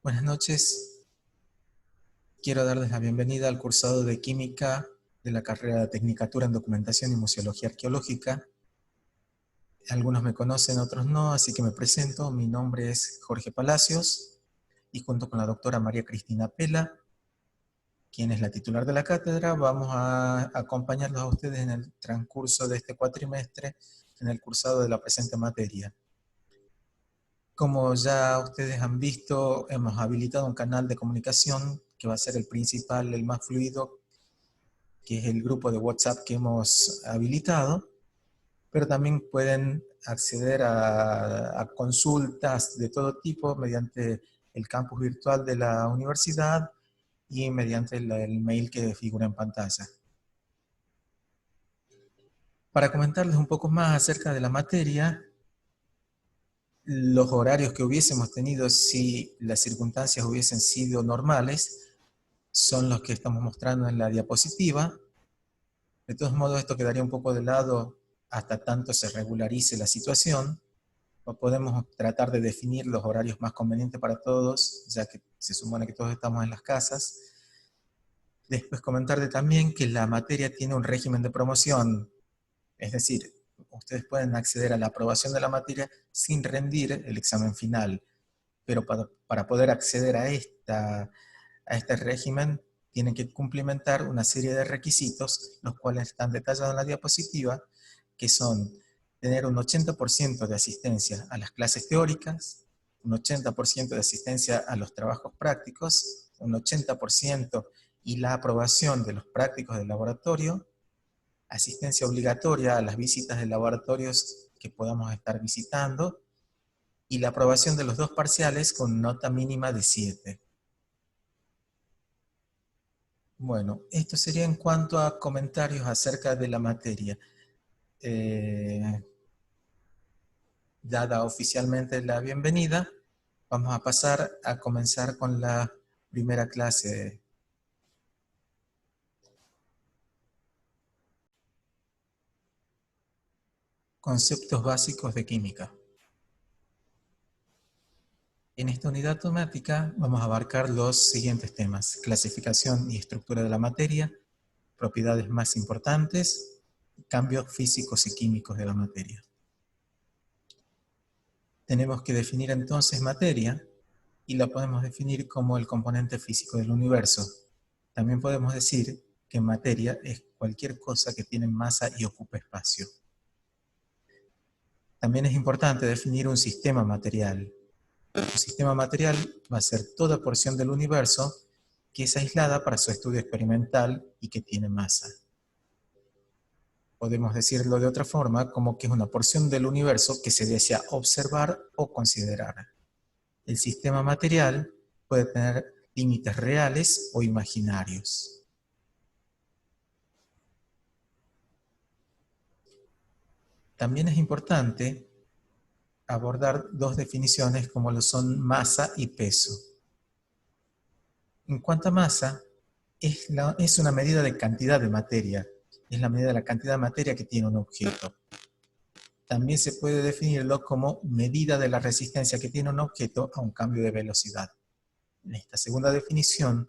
Buenas noches. Quiero darles la bienvenida al cursado de Química de la carrera de Tecnicatura en Documentación y Museología Arqueológica. Algunos me conocen, otros no, así que me presento. Mi nombre es Jorge Palacios y junto con la doctora María Cristina Pela, quien es la titular de la cátedra, vamos a acompañarlos a ustedes en el transcurso de este cuatrimestre en el cursado de la presente materia. Como ya ustedes han visto, hemos habilitado un canal de comunicación que va a ser el principal, el más fluido, que es el grupo de WhatsApp que hemos habilitado, pero también pueden acceder a consultas de todo tipo mediante el campus virtual de la universidad y mediante el mail que figura en pantalla. Para comentarles un poco más acerca de la materia, los horarios que hubiésemos tenido si las circunstancias hubiesen sido normales son los que estamos mostrando en la diapositiva. De todos modos, esto quedaría un poco de lado hasta tanto se regularice la situación, o podemos tratar de definir los horarios más convenientes para todos, ya que se supone que todos estamos en las casas. Después comentarle también que la materia tiene un régimen de promoción, es decir, ustedes pueden acceder a la aprobación de la materia sin rendir el examen final, pero para poder acceder a este régimen tienen que cumplimentar una serie de requisitos, los cuales están detallados en la diapositiva, que son tener un 80% de asistencia a las clases teóricas, un 80% de asistencia a los trabajos prácticos, un 80% y la aprobación de los prácticos del laboratorio, asistencia obligatoria a las visitas de laboratorios que podamos estar visitando, y la aprobación de los dos parciales con nota mínima de 7. Bueno, esto sería en cuanto a comentarios acerca de la materia. Dada oficialmente la bienvenida, vamos a pasar a comenzar con la primera clase. Conceptos básicos de química. En esta unidad temática vamos a abarcar los siguientes temas: clasificación y estructura de la materia, propiedades más importantes, cambios físicos y químicos de la materia. Tenemos que definir entonces materia, y la podemos definir como el componente físico del universo. También podemos decir que materia es cualquier cosa que tiene masa y ocupa espacio. También es importante definir un sistema material. Un sistema material va a ser toda porción del universo que es aislada para su estudio experimental y que tiene masa. Podemos decirlo de otra forma, como que es una porción del universo que se desea observar o considerar. El sistema material puede tener límites reales o imaginarios. También es importante abordar dos definiciones como lo son masa y peso. En cuanto a masa, es una medida de cantidad de materia. Es la medida de la cantidad de materia que tiene un objeto. También se puede definirlo como medida de la resistencia que tiene un objeto a un cambio de velocidad. En esta segunda definición,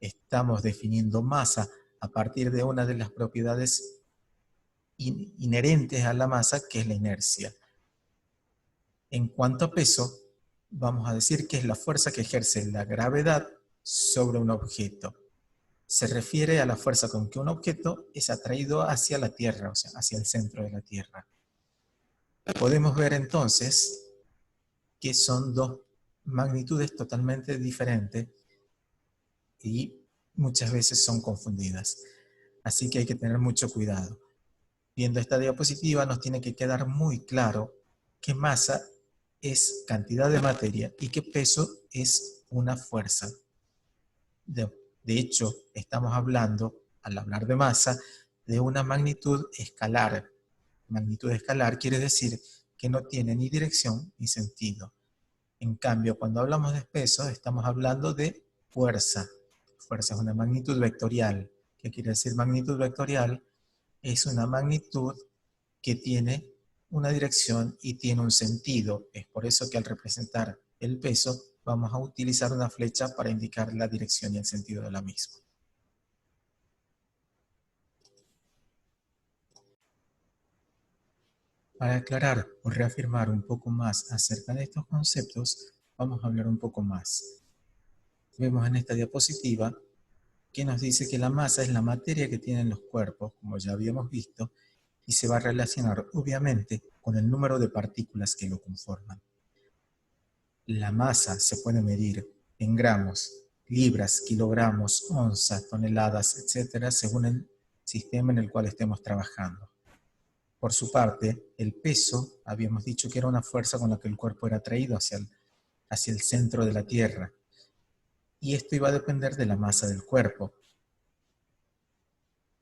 estamos definiendo masa a partir de una de las propiedades inherentes a la masa, que es la inercia. En cuanto a peso, vamos a decir que es la fuerza que ejerce la gravedad sobre un objeto. Se refiere a la fuerza con que un objeto es atraído hacia la Tierra, o sea, hacia el centro de la Tierra. Podemos ver entonces que son dos magnitudes totalmente diferentes y muchas veces son confundidas. Así que hay que tener mucho cuidado. Viendo esta diapositiva nos tiene que quedar muy claro que masa es cantidad de materia y que peso es una fuerza. De hecho, estamos hablando, al hablar de masa, de una magnitud escalar. Magnitud escalar quiere decir que no tiene ni dirección ni sentido. En cambio, cuando hablamos de peso, estamos hablando de fuerza. Fuerza es una magnitud vectorial. ¿Qué quiere decir magnitud vectorial? Es una magnitud que tiene una dirección y tiene un sentido. Es por eso que al representar el peso, vamos a utilizar una flecha para indicar la dirección y el sentido de la misma. Para aclarar o reafirmar un poco más acerca de estos conceptos, vamos a hablar un poco más. Vemos en esta diapositiva que nos dice que la masa es la materia que tienen los cuerpos, como ya habíamos visto, y se va a relacionar obviamente con el número de partículas que lo conforman. La masa se puede medir en gramos, libras, kilogramos, onzas, toneladas, etc., según el sistema en el cual estemos trabajando. Por su parte, el peso, habíamos dicho que era una fuerza con la que el cuerpo era atraído hacia el centro de la Tierra. Y esto iba a depender de la masa del cuerpo.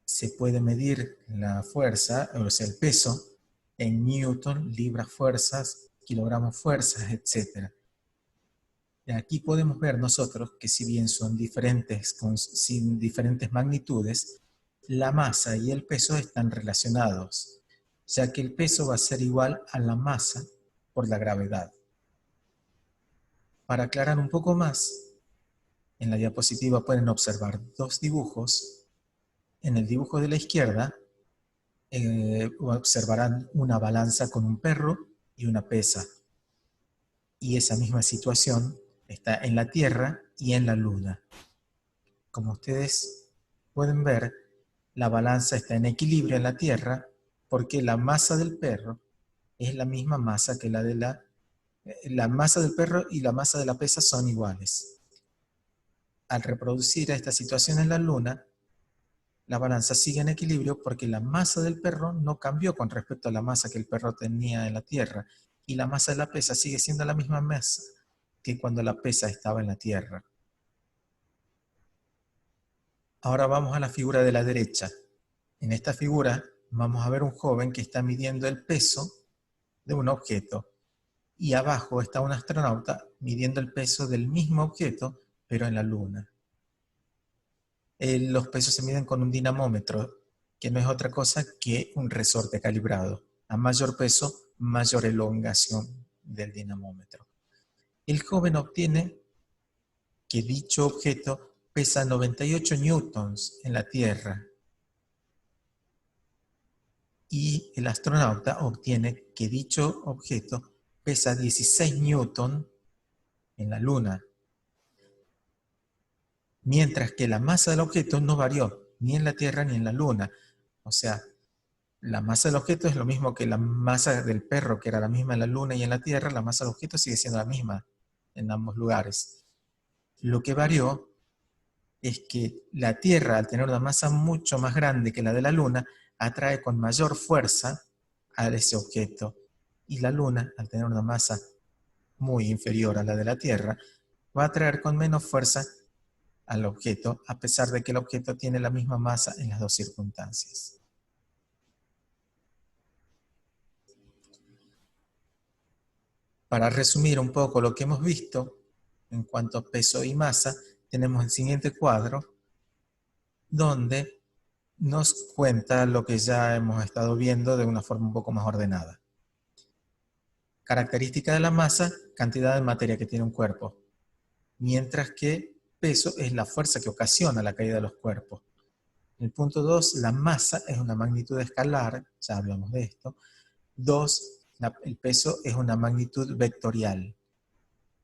Se puede medir la fuerza, o sea, el peso, en newton, libras fuerzas, kilogramos fuerzas, etc. Y aquí podemos ver nosotros que si bien son diferentes, sin diferentes magnitudes, la masa y el peso están relacionados, ya que el peso va a ser igual a la masa por la gravedad. Para aclarar un poco más, en la diapositiva pueden observar dos dibujos. En el dibujo de la izquierda observarán una balanza con un perro y una pesa. Y esa misma situación está en la Tierra y en la Luna. Como ustedes pueden ver, la balanza está en equilibrio en la Tierra porque la masa del perro es la misma masa que la masa del perro y la masa de la pesa son iguales. Al reproducir esta situación en la Luna, la balanza sigue en equilibrio porque la masa del perro no cambió con respecto a la masa que el perro tenía en la Tierra, y la masa de la pesa sigue siendo la misma masa que cuando la pesa estaba en la Tierra. Ahora vamos a la figura de la derecha. En esta figura vamos a ver un joven que está midiendo el peso de un objeto, y abajo está un astronauta midiendo el peso del mismo objeto, pero en la Luna. Los pesos se miden con un dinamómetro, que no es otra cosa que un resorte calibrado. A mayor peso, mayor elongación del dinamómetro. El joven obtiene que dicho objeto pesa 98 newtons en la Tierra. Y el astronauta obtiene que dicho objeto pesa 16 newtons en la Luna. Mientras que la masa del objeto no varió, ni en la Tierra ni en la Luna. O sea, la masa del objeto es lo mismo que la masa del perro, que era la misma en la Luna y en la Tierra. La masa del objeto sigue siendo la misma en ambos lugares. Lo que varió es que la Tierra, al tener una masa mucho más grande que la de la Luna, atrae con mayor fuerza a ese objeto. Y la Luna, al tener una masa muy inferior a la de la Tierra, va a atraer con menos fuerza al objeto, a pesar de que el objeto tiene la misma masa en las dos circunstancias. Para resumir un poco lo que hemos visto, en cuanto a peso y masa, tenemos el siguiente cuadro, donde nos cuenta lo que ya hemos estado viendo de una forma un poco más ordenada. Característica de la masa, cantidad de materia que tiene un cuerpo. Mientras que peso es la fuerza que ocasiona la caída de los cuerpos. En el punto 2, la masa es una magnitud escalar, ya hablamos de esto. 2, el peso es una magnitud vectorial.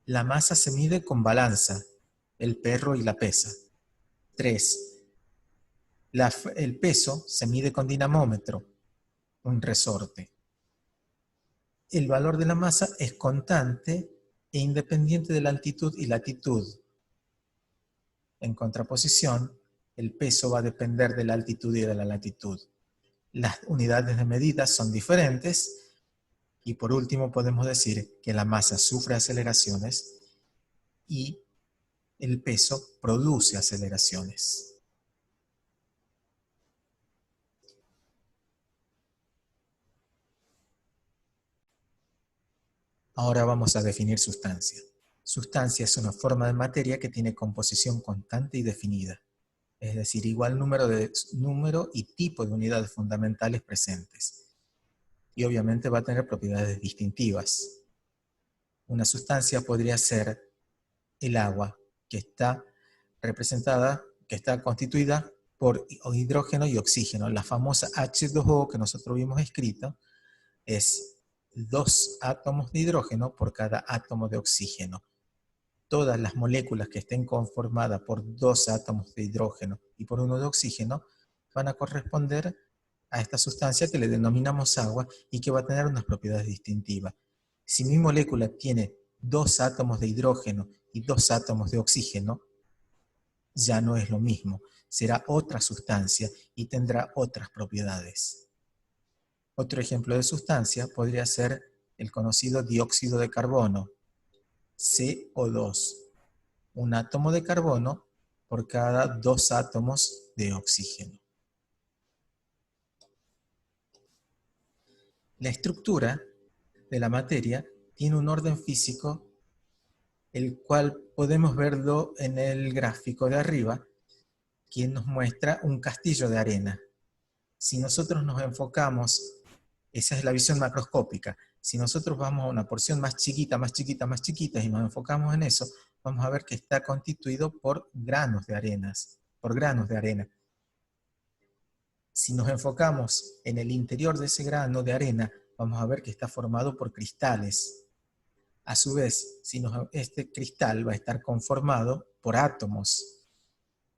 La masa se mide con balanza, el perro y la pesa. 3, el peso se mide con dinamómetro, un resorte. El valor de la masa es constante e independiente de la altitud y latitud. En contraposición, el peso va a depender de la altitud y de la latitud. Las unidades de medida son diferentes. Y por último podemos decir que la masa sufre aceleraciones y el peso produce aceleraciones. Ahora vamos a definir sustancia. Sustancia es una forma de materia que tiene composición constante y definida, es decir, igual número y tipo de unidades fundamentales presentes. Y obviamente va a tener propiedades distintivas. Una sustancia podría ser el agua, que está representada, que está constituida por hidrógeno y oxígeno. La famosa H2O que nosotros vimos escrita es 2 átomos de hidrógeno por cada átomo de oxígeno. Todas las moléculas que estén conformadas por 2 átomos de hidrógeno y por uno de oxígeno van a corresponder a esta sustancia que le denominamos agua y que va a tener unas propiedades distintivas. Si mi molécula tiene 2 átomos de hidrógeno y 2 átomos de oxígeno, ya no es lo mismo, será otra sustancia y tendrá otras propiedades. Otro ejemplo de sustancia podría ser el conocido dióxido de carbono, CO2, un átomo de carbono por cada 2 átomos de oxígeno. La estructura de la materia tiene un orden físico, el cual podemos verlo en el gráfico de arriba, que nos muestra un castillo de arena. Si nosotros nos enfocamos, esa es la visión macroscópica, si nosotros vamos a una porción más chiquita, más chiquita, más chiquita, y nos enfocamos en eso, vamos a ver que está constituido por granos de arenas, por granos de arena. Si nos enfocamos en el interior de ese grano de arena, vamos a ver que está formado por cristales. A su vez, este cristal va a estar conformado por átomos.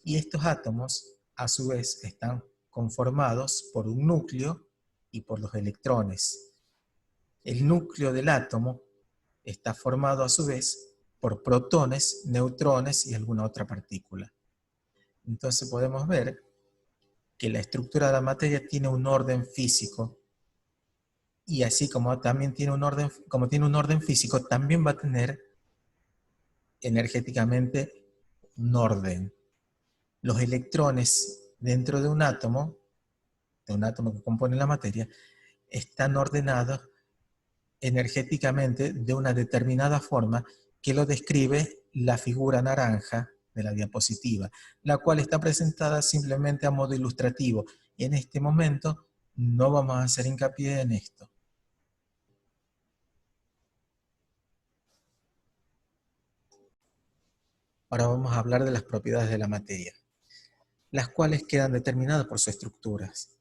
Y estos átomos, a su vez, están conformados por un núcleo y por los electrones. El núcleo del átomo está formado, a su vez, por protones, neutrones y alguna otra partícula. Entonces podemos ver que la estructura de la materia tiene un orden físico, y así como también tiene un orden físico, también va a tener energéticamente un orden. Los electrones dentro de un átomo que compone la materia, están ordenados energéticamente de una determinada forma que lo describe la figura naranja de la diapositiva, la cual está presentada simplemente a modo ilustrativo. Y en este momento no vamos a hacer hincapié en esto. Ahora vamos a hablar de las propiedades de la materia, las cuales quedan determinadas por sus estructuras.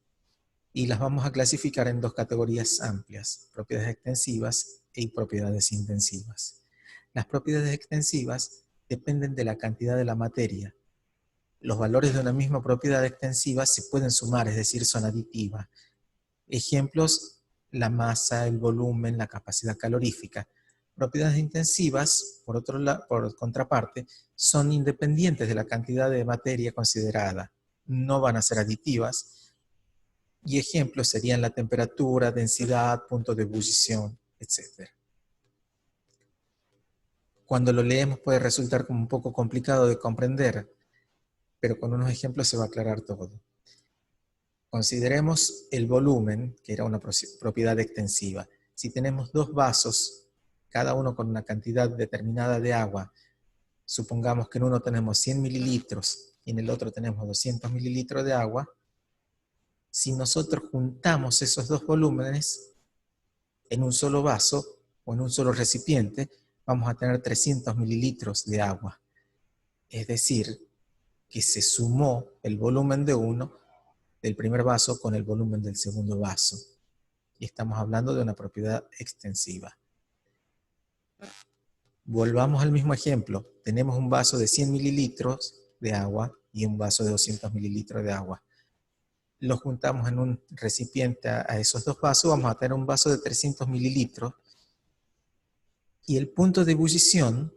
Y las vamos a clasificar en 2 categorías amplias: propiedades extensivas y propiedades intensivas. Las propiedades extensivas dependen de la cantidad de la materia. Los valores de una misma propiedad extensiva se pueden sumar, es decir, son aditivas. Ejemplos: la masa, el volumen, la capacidad calorífica. Propiedades intensivas, por contraparte, son independientes de la cantidad de materia considerada. No van a ser aditivas. Y ejemplos serían la temperatura, densidad, punto de ebullición, etc. Cuando lo leemos puede resultar como un poco complicado de comprender, pero con unos ejemplos se va a aclarar todo. Consideremos el volumen, que era una propiedad extensiva. Si tenemos 2 vasos, cada uno con una cantidad determinada de agua, supongamos que en uno tenemos 100 mililitros y en el otro tenemos 200 mililitros de agua, si nosotros juntamos esos 2 volúmenes en un solo vaso o en un solo recipiente, vamos a tener 300 mililitros de agua. Es decir, que se sumó el volumen del primer vaso con el volumen del segundo vaso. Y estamos hablando de una propiedad extensiva. Volvamos al mismo ejemplo. Tenemos un vaso de 100 mililitros de agua y un vaso de 200 mililitros de agua. Los juntamos en un recipiente a esos 2 vasos, vamos a tener un vaso de 300 mililitros. Y el punto de ebullición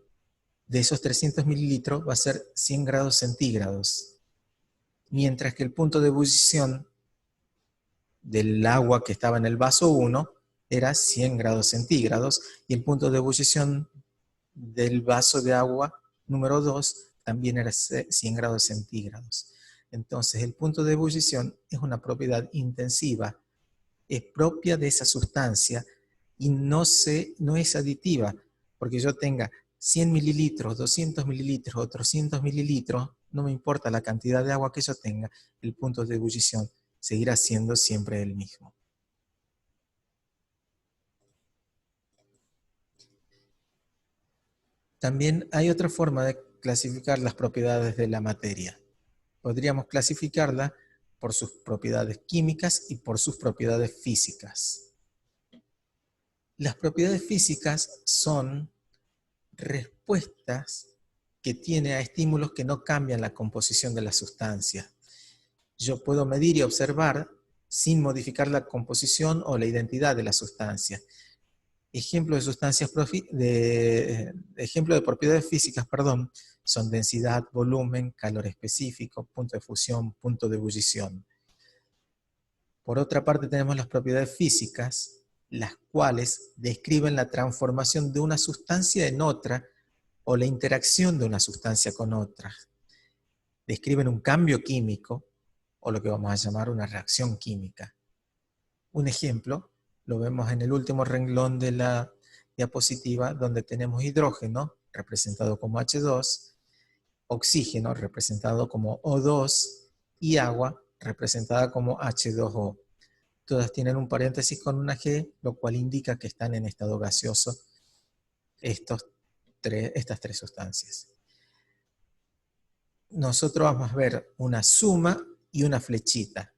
de esos 300 mililitros va a ser 100 grados centígrados. Mientras que el punto de ebullición del agua que estaba en el vaso 1 era 100 grados centígrados, y el punto de ebullición del vaso de agua número 2 también era 100 grados centígrados. Entonces el punto de ebullición es una propiedad intensiva, es propia de esa sustancia y no es aditiva, porque yo tenga 100 mililitros, 200 mililitros o 300 mililitros, no me importa la cantidad de agua que yo tenga, el punto de ebullición seguirá siendo siempre el mismo. También hay otra forma de clasificar las propiedades de la materia. Podríamos clasificarla por sus propiedades químicas y por sus propiedades físicas. Las propiedades físicas son respuestas que tiene a estímulos que no cambian la composición de la sustancia. Yo puedo medir y observar sin modificar la composición o la identidad de la sustancia. Ejemplo de propiedades físicas, son densidad, volumen, calor específico, punto de fusión, punto de ebullición. Por otra parte tenemos las propiedades físicas, las cuales describen la transformación de una sustancia en otra o la interacción de una sustancia con otra. Describen un cambio químico o lo que vamos a llamar una reacción química. Un ejemplo lo vemos en el último renglón de la diapositiva, donde tenemos hidrógeno, representado como H2, oxígeno, representado como O2, y agua, representada como H2O. Todas tienen un paréntesis con una G, lo cual indica que están en estado gaseoso estas tres sustancias. Nosotros vamos a ver una suma y una flechita.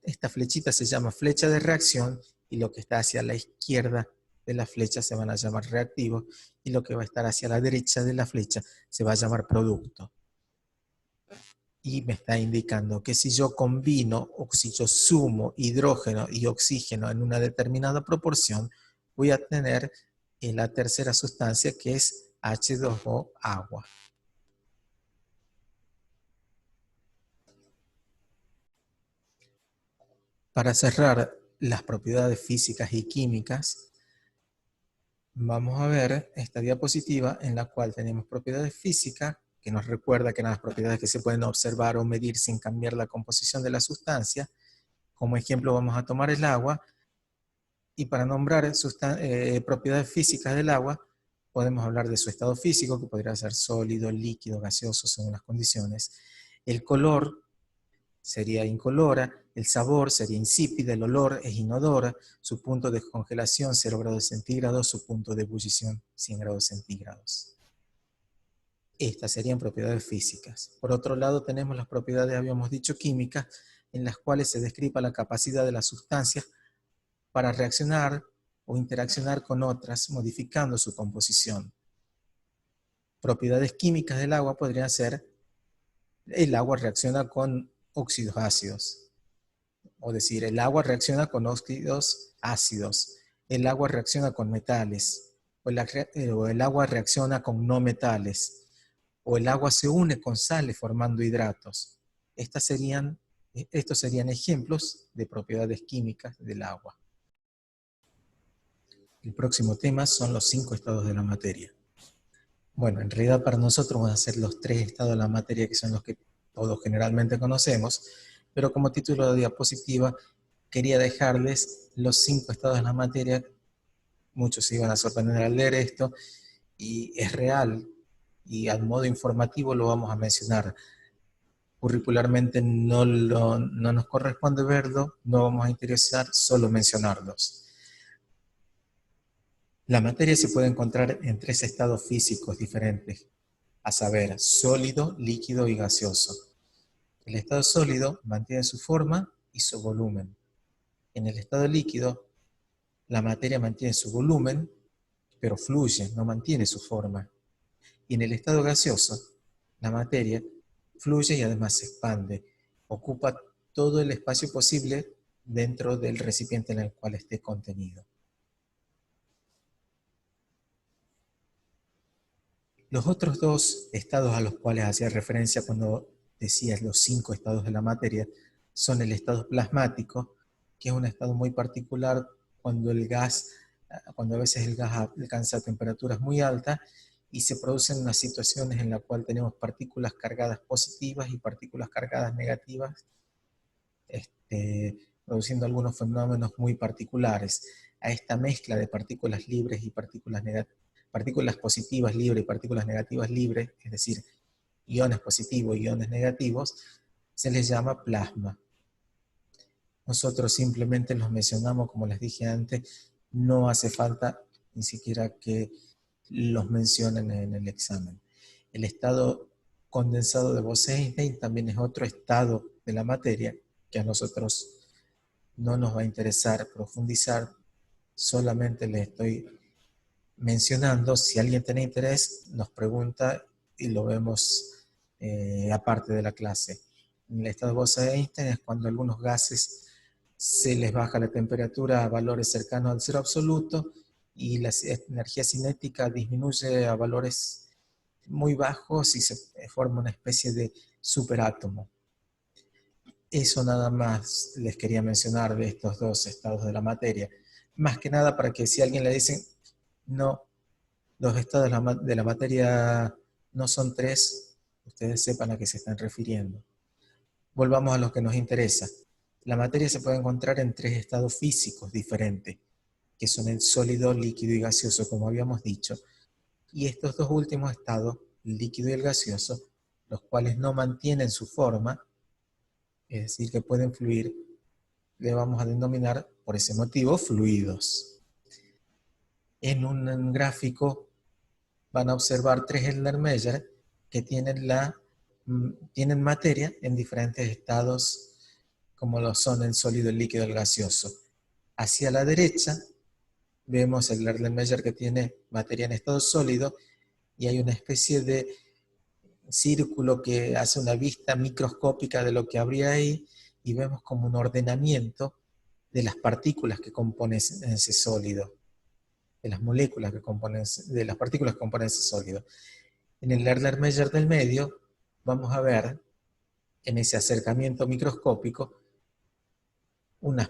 Esta flechita se llama flecha de reacción, y lo que está hacia la izquierda de la flecha se van a llamar reactivos, y lo que va a estar hacia la derecha de la flecha se va a llamar producto. Y me está indicando que si yo combino o si yo sumo hidrógeno y oxígeno en una determinada proporción, voy a tener la tercera sustancia, que es H2O, agua. Para cerrar las propiedades físicas y químicas, vamos a ver esta diapositiva en la cual tenemos propiedades físicas, que nos recuerda que eran las propiedades que se pueden observar o medir sin cambiar la composición de la sustancia. Como ejemplo vamos a tomar el agua, y para nombrar propiedades físicas del agua, podemos hablar de su estado físico, que podría ser sólido, líquido, gaseoso, según las condiciones. El color sería incolora, el sabor sería insípida, el olor es inodora, su punto de congelación 0 grados centígrados, su punto de ebullición 100 grados centígrados. Estas serían propiedades físicas. Por otro lado tenemos las propiedades, habíamos dicho, químicas, en las cuales se describe la capacidad de las sustancias para reaccionar o interaccionar con otras, modificando su composición. Propiedades químicas del agua podrían ser: el agua reacciona con óxidos ácidos, o decir, el agua reacciona con óxidos ácidos, el agua reacciona con metales, o el agua reacciona con no metales, o el agua se une con sales formando hidratos. Estos serían ejemplos de propiedades químicas del agua. El próximo tema son los 5 estados de la materia. Bueno, en realidad para nosotros van a ser los 3 estados de la materia, que son los que todos generalmente conocemos, pero como título de diapositiva quería dejarles los 5 estados de la materia. Muchos se iban a sorprender al leer esto, y es real, y a modo informativo lo vamos a mencionar. Curricularmente no nos corresponde verlo, no vamos a interesar, solo mencionarlos. La materia se puede encontrar en 3 estados físicos diferentes, a saber, sólido, líquido y gaseoso. El estado sólido mantiene su forma y su volumen. En el estado líquido, la materia mantiene su volumen, pero fluye, no mantiene su forma. Y en el estado gaseoso, la materia fluye y además se expande, ocupa todo el espacio posible dentro del recipiente en el cual esté contenido. Los otros 2 estados a los cuales hacía referencia cuando decías los 5 estados de la materia son el estado plasmático, que es un estado muy particular cuando a veces el gas alcanza temperaturas muy altas y se producen unas situaciones en las cuales tenemos partículas cargadas positivas y partículas cargadas negativas, produciendo algunos fenómenos muy particulares. A esta mezcla de partículas libres y partículas positivas libres y partículas negativas libres, es decir, iones positivos y iones negativos, se les llama plasma. Nosotros simplemente los mencionamos, como les dije antes, no hace falta ni siquiera que los mencionan en el examen. El estado condensado de Bose-Einstein también es otro estado de la materia que a nosotros no nos va a interesar profundizar, solamente le estoy mencionando. Si alguien tiene interés, nos pregunta y lo vemos aparte de la clase. En el estado de Bose-Einstein es cuando algunos gases se les baja la temperatura a valores cercanos al cero absoluto y la energía cinética disminuye a valores muy bajos y se forma una especie de superátomo. Eso nada más les quería mencionar de estos dos estados de la materia. Más que nada para que si a alguien le dicen, no, los estados de la materia no son tres, ustedes sepan a qué se están refiriendo. Volvamos a lo que nos interesa. La materia se puede encontrar en tres estados físicos diferentes, que son el sólido, líquido y gaseoso, como habíamos dicho. Y estos dos últimos estados, el líquido y el gaseoso, los cuales no mantienen su forma, es decir, que pueden fluir, le vamos a denominar por ese motivo fluidos. En un gráfico van a observar tres Erlenmeyer que tienen materia en diferentes estados, como lo son el sólido, el líquido y el gaseoso. Hacia la derecha vemos el Erlenmeyer que tiene materia en estado sólido y hay una especie de círculo que hace una vista microscópica de lo que habría ahí y vemos como un ordenamiento de las partículas que componen ese sólido, de las moléculas que componen, de las partículas que componen ese sólido. En el Erlenmeyer del medio vamos a ver en ese acercamiento microscópico unas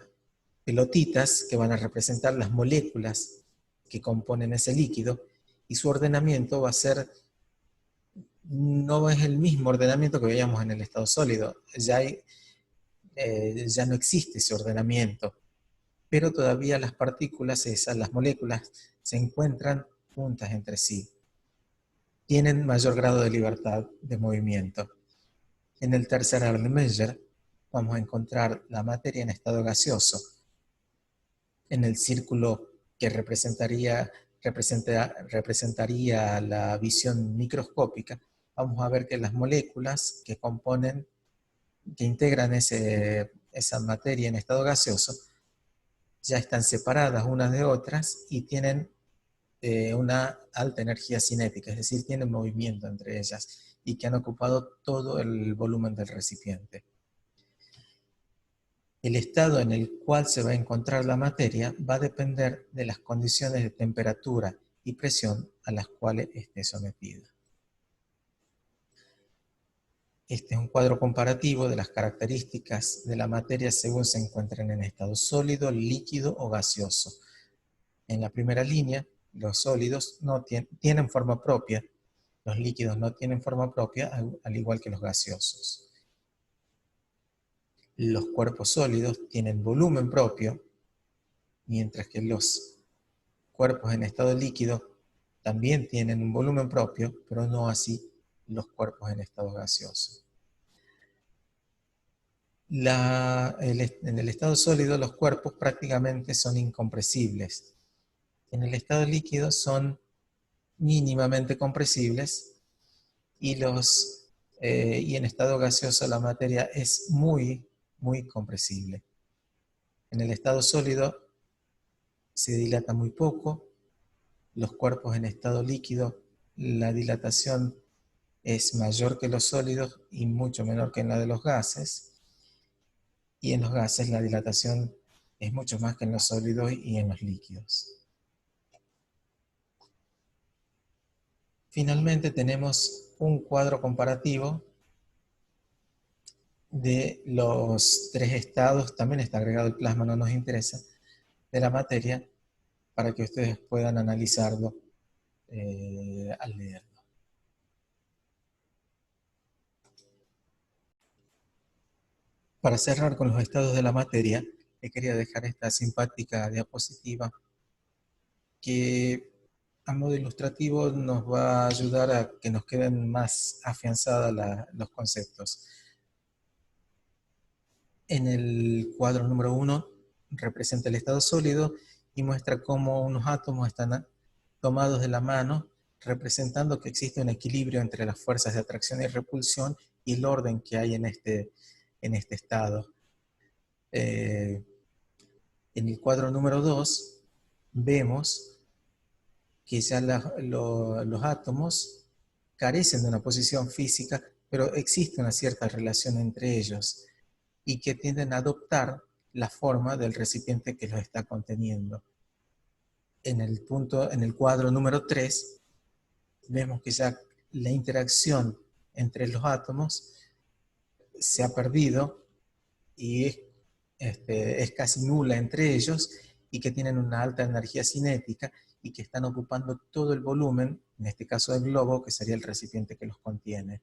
pelotitas que van a representar las moléculas que componen ese líquido y su ordenamiento va a ser, no es el mismo ordenamiento que veíamos en el estado sólido, ya no existe ese ordenamiento, pero todavía las partículas esas, las moléculas, se encuentran juntas entre sí. Tienen mayor grado de libertad de movimiento. En el tercer Erlenmeyer vamos a encontrar la materia en estado gaseoso. En el círculo que representaría la visión microscópica, vamos a ver que las moléculas que componen, que integran esa materia en estado gaseoso, ya están separadas unas de otras y tienen una alta energía cinética, es decir, tienen movimiento entre ellas y que han ocupado todo el volumen del recipiente. El estado en el cual se va a encontrar la materia va a depender de las condiciones de temperatura y presión a las cuales esté sometida. Este es un cuadro comparativo de las características de la materia según se encuentren en estado sólido, líquido o gaseoso. En la primera línea, los sólidos no tienen forma propia, los líquidos no tienen forma propia, al igual que los gaseosos. Los cuerpos sólidos tienen volumen propio, mientras que los cuerpos en estado líquido también tienen un volumen propio, pero no así los cuerpos en estado gaseoso. En el estado sólido los cuerpos prácticamente son incompresibles. En el estado líquido son mínimamente compresibles y en estado gaseoso la materia es muy, muy compresible. En el estado sólido se dilata muy poco, los cuerpos en estado líquido, la dilatación es mayor que los sólidos y mucho menor que en la de los gases, y en los gases la dilatación es mucho más que en los sólidos y en los líquidos. Finalmente tenemos un cuadro comparativo de los tres estados, también está agregado el plasma, no nos interesa, de la materia, para que ustedes puedan analizarlo al leerlo. Para cerrar con los estados de la materia, le quería dejar esta simpática diapositiva que a modo ilustrativo nos va a ayudar a que nos queden más afianzados los conceptos. En el cuadro número 1 representa el estado sólido y muestra cómo unos átomos están tomados de la mano, representando que existe un equilibrio entre las fuerzas de atracción y repulsión y el orden que hay en este estado. En el cuadro número 2 vemos que ya los átomos carecen de una posición física, pero existe una cierta relación entre ellos y que tienden a adoptar la forma del recipiente que los está conteniendo. En el cuadro número 3 vemos que ya la interacción entre los átomos se ha perdido y es casi nula entre ellos, y que tienen una alta energía cinética y que están ocupando todo el volumen, en este caso del globo, que sería el recipiente que los contiene.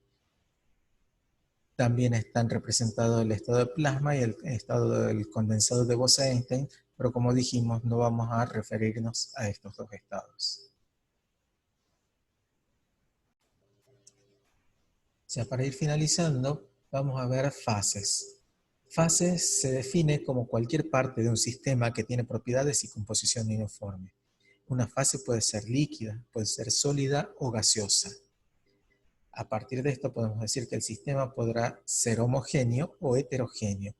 También están representados el estado de plasma y el estado del condensado de Bose-Einstein, pero como dijimos, no vamos a referirnos a estos dos estados. Ya para ir finalizando, vamos a ver fases. Fases se define como cualquier parte de un sistema que tiene propiedades y composición uniforme. Una fase puede ser líquida, puede ser sólida o gaseosa. A partir de esto podemos decir que el sistema podrá ser homogéneo o heterogéneo,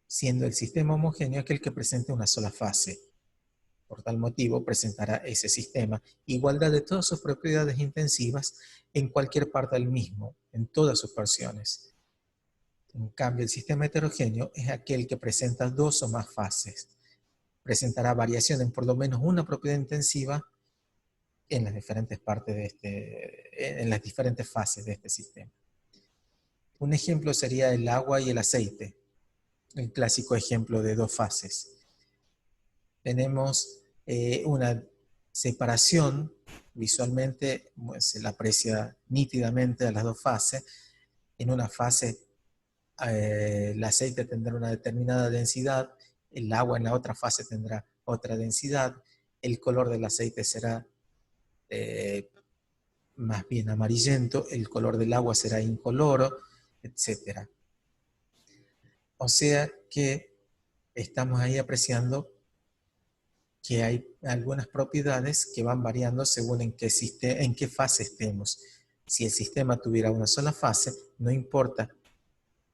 siendo el sistema homogéneo aquel que presente una sola fase. Por tal motivo, presentará ese sistema igualdad de todas sus propiedades intensivas en cualquier parte del mismo, en todas sus versiones. En cambio, el sistema heterogéneo es aquel que presenta dos o más fases. Presentará variación en por lo menos una propiedad intensiva en las diferentes partes en las diferentes fases de este sistema. Un ejemplo sería el agua y el aceite, el clásico ejemplo de dos fases. Tenemos una separación, visualmente se la aprecia nítidamente a las dos fases. En una fase el aceite tendrá una determinada densidad, el agua en la otra fase tendrá otra densidad, el color del aceite será más bien amarillento, el color del agua será incoloro, etc. O sea que estamos ahí apreciando que hay algunas propiedades que van variando según en qué fase estemos. Si el sistema tuviera una sola fase, no importa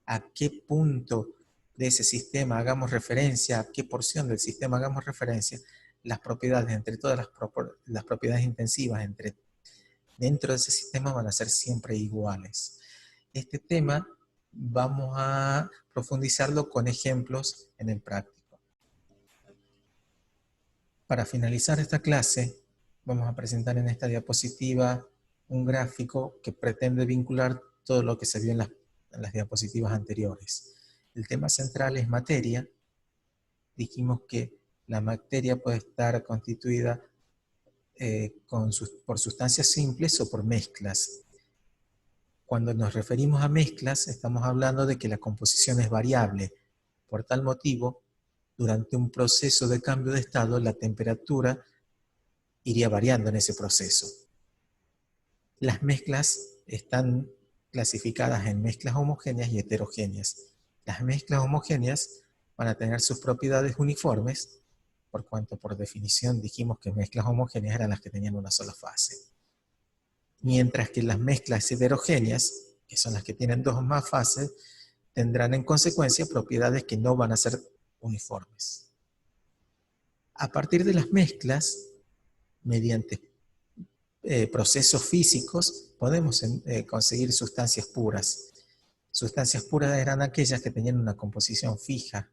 a qué punto de ese sistema hagamos referencia, a qué porción del sistema hagamos referencia, las propiedades entre todas las propiedades intensivas dentro de ese sistema van a ser siempre iguales. Este tema vamos a profundizarlo con ejemplos en el práctico. Para finalizar esta clase, vamos a presentar en esta diapositiva un gráfico que pretende vincular todo lo que se vio en las diapositivas anteriores. El tema central es materia. Dijimos que la materia puede estar constituida por sustancias simples o por mezclas. Cuando nos referimos a mezclas, estamos hablando de que la composición es variable. Por tal motivo, durante un proceso de cambio de estado, la temperatura iría variando en ese proceso. Las mezclas están clasificadas en mezclas homogéneas y heterogéneas. Las mezclas homogéneas van a tener sus propiedades uniformes, por cuanto por definición dijimos que mezclas homogéneas eran las que tenían una sola fase. Mientras que las mezclas heterogéneas, que son las que tienen dos o más fases, tendrán en consecuencia propiedades que no van a ser uniformes. A partir de las mezclas, mediante procesos físicos, podemos conseguir sustancias puras. Sustancias puras eran aquellas que tenían una composición fija.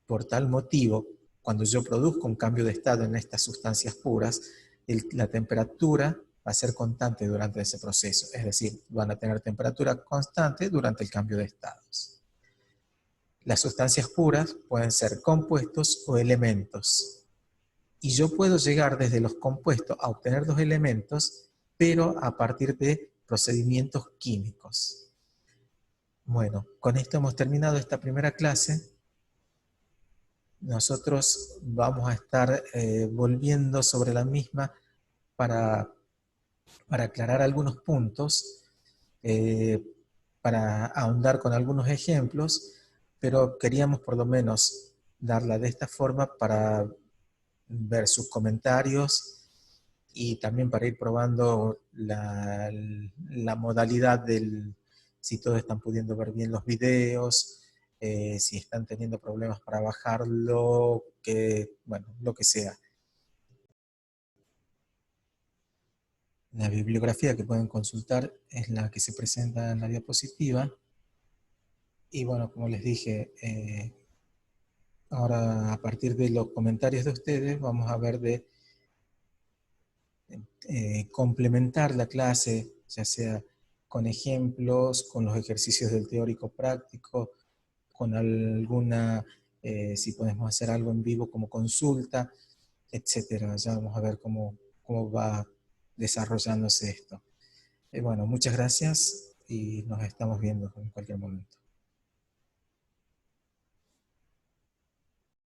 Por tal motivo, cuando yo produzco un cambio de estado en estas sustancias puras, la temperatura va a ser constante durante ese proceso. Es decir, van a tener temperatura constante durante el cambio de estados. Las sustancias puras pueden ser compuestos o elementos. Y yo puedo llegar desde los compuestos a obtener dos elementos, pero a partir de procedimientos químicos. Bueno, con esto hemos terminado esta primera clase. Nosotros vamos a estar volviendo sobre la misma para aclarar algunos puntos, para ahondar con algunos ejemplos, pero queríamos por lo menos darla de esta forma para ver sus comentarios y también para ir probando la modalidad del, si todos están pudiendo ver bien los videos, si están teniendo problemas para bajarlo, que, bueno, lo que sea. La bibliografía que pueden consultar es la que se presenta en la diapositiva. Y bueno, como les dije, ahora a partir de los comentarios de ustedes vamos a ver de complementar la clase, ya sea con ejemplos, con los ejercicios del teórico práctico, con alguna, si podemos hacer algo en vivo como consulta, etcétera. Ya vamos a ver cómo va desarrollándose esto. Bueno, muchas gracias y nos estamos viendo en cualquier momento.